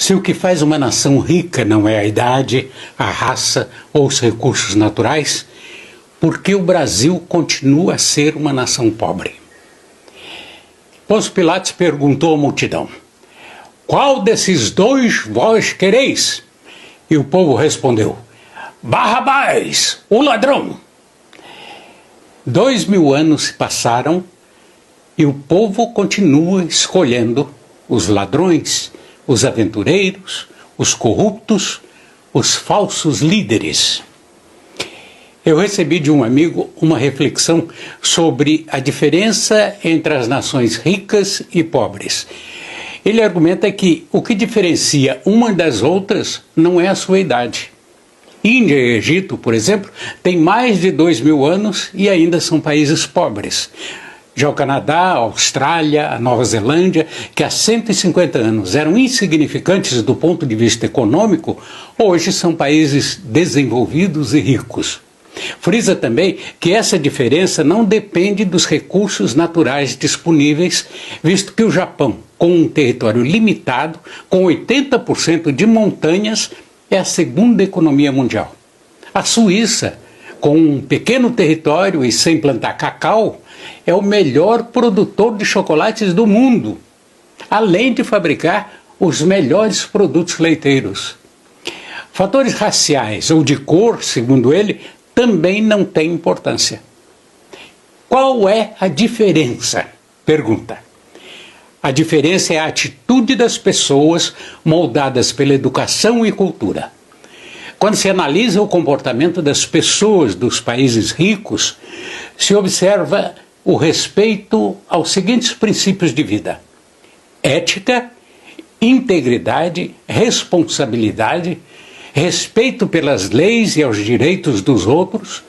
Se o que faz uma nação rica não é a idade, a raça ou os recursos naturais, por que o Brasil continua a ser uma nação pobre? Pôncio Pilatos perguntou à multidão: qual desses dois vós quereis? E o povo respondeu: Barrabás, o ladrão. 2000 anos se passaram e o povo continua escolhendo os ladrões, os aventureiros, os corruptos, os falsos líderes. Eu recebi de um amigo uma reflexão sobre a diferença entre as nações ricas e pobres. Ele argumenta que o que diferencia uma das outras não é a sua idade. Índia e Egito, por exemplo, têm mais de 2000 anos e ainda são países pobres. Já o Canadá, a Austrália, a Nova Zelândia, que há 150 anos eram insignificantes do ponto de vista econômico, hoje são países desenvolvidos e ricos. Frisa também que essa diferença não depende dos recursos naturais disponíveis, visto que o Japão, com um território limitado, com 80% de montanhas, é a segunda economia mundial. A Suíça, com um pequeno território e sem plantar cacau, é o melhor produtor de chocolates do mundo, além de fabricar os melhores produtos leiteiros. Fatores raciais ou de cor, segundo ele, também não têm importância. Qual é a diferença? Pergunta. A diferença é a atitude das pessoas moldadas pela educação e cultura. Quando se analisa o comportamento das pessoas dos países ricos, se observa o respeito aos seguintes princípios de vida: ética, integridade, responsabilidade, respeito pelas leis e aos direitos dos outros,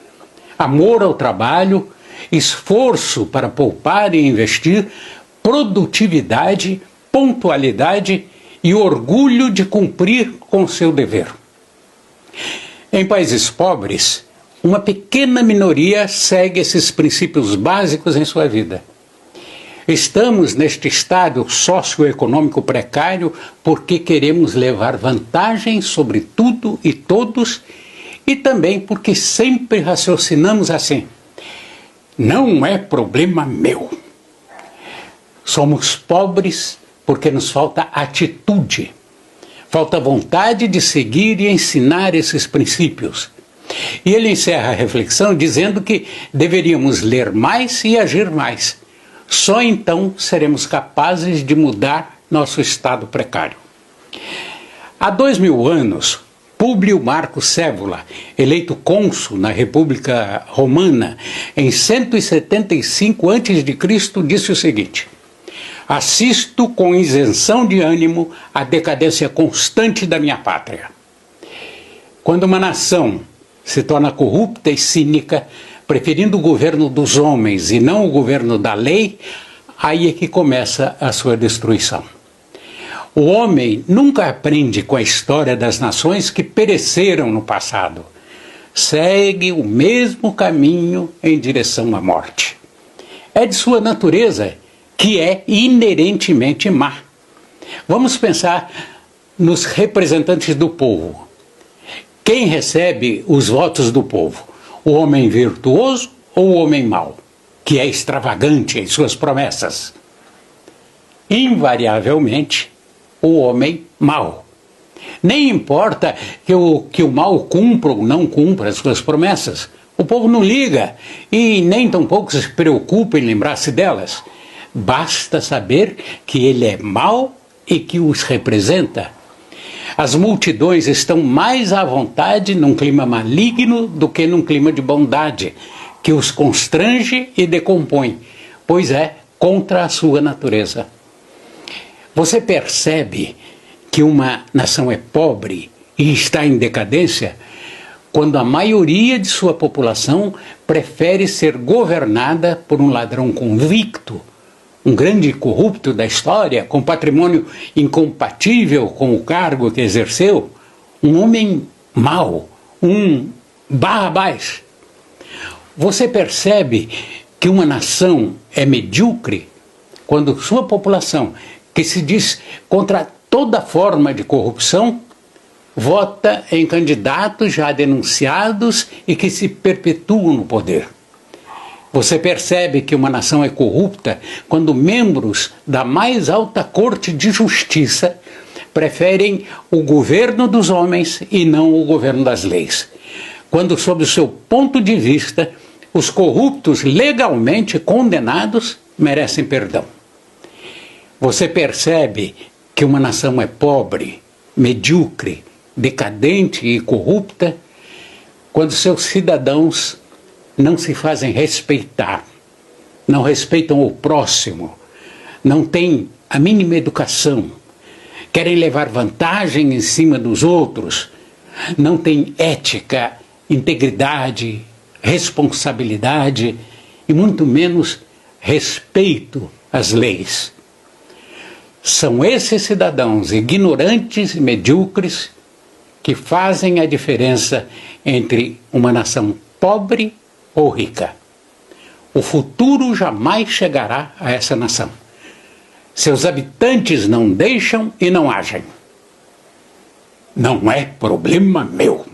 amor ao trabalho, esforço para poupar e investir, produtividade, pontualidade e orgulho de cumprir com seu dever. Em países pobres, uma pequena minoria segue esses princípios básicos em sua vida. Estamos neste estado socioeconômico precário porque queremos levar vantagem sobre tudo e todos e também porque sempre raciocinamos assim: não é problema meu. Somos pobres porque nos falta atitude, falta vontade de seguir e ensinar esses princípios. E ele encerra a reflexão dizendo que deveríamos ler mais e agir mais. Só então seremos capazes de mudar nosso estado precário. Há 2000 anos, Públio Marco Cévola, eleito cônsul na República Romana em 175 a.C., disse o seguinte: assisto com isenção de ânimo à decadência constante da minha pátria. Quando uma nação se torna corrupta e cínica, preferindo o governo dos homens e não o governo da lei, aí é que começa a sua destruição. O homem nunca aprende com a história das nações que pereceram no passado. Segue o mesmo caminho em direção à morte. É de sua natureza, que é inerentemente má. Vamos pensar nos representantes do povo. Quem recebe os votos do povo? O homem virtuoso ou o homem mau, que é extravagante em suas promessas? Invariavelmente, o homem mau. Nem importa que o mal cumpra ou não cumpra as suas promessas. O povo não liga e nem tampouco se preocupa em lembrar-se delas. Basta saber que ele é mau e que os representa. As multidões estão mais à vontade num clima maligno do que num clima de bondade, que os constrange e decompõe, pois é contra a sua natureza. Você percebe que uma nação é pobre e está em decadência quando a maioria de sua população prefere ser governada por um ladrão convicto, um grande corrupto da história, com patrimônio incompatível com o cargo que exerceu, um homem mau, um Barrabás. Você percebe que uma nação é medíocre quando sua população, que se diz contra toda forma de corrupção, vota em candidatos já denunciados e que se perpetuam no poder. Você percebe que uma nação é corrupta quando membros da mais alta corte de justiça preferem o governo dos homens e não o governo das leis. Quando, sob o seu ponto de vista, os corruptos legalmente condenados merecem perdão. Você percebe que uma nação é pobre, medíocre, decadente e corrupta quando seus cidadãos não se fazem respeitar, não respeitam o próximo, não têm a mínima educação, querem levar vantagem em cima dos outros, não têm ética, integridade, responsabilidade e muito menos respeito às leis. São esses cidadãos ignorantes e medíocres que fazem a diferença entre uma nação pobre ou rica. O futuro jamais chegará a essa nação. Seus habitantes não deixam e não agem. Não é problema meu.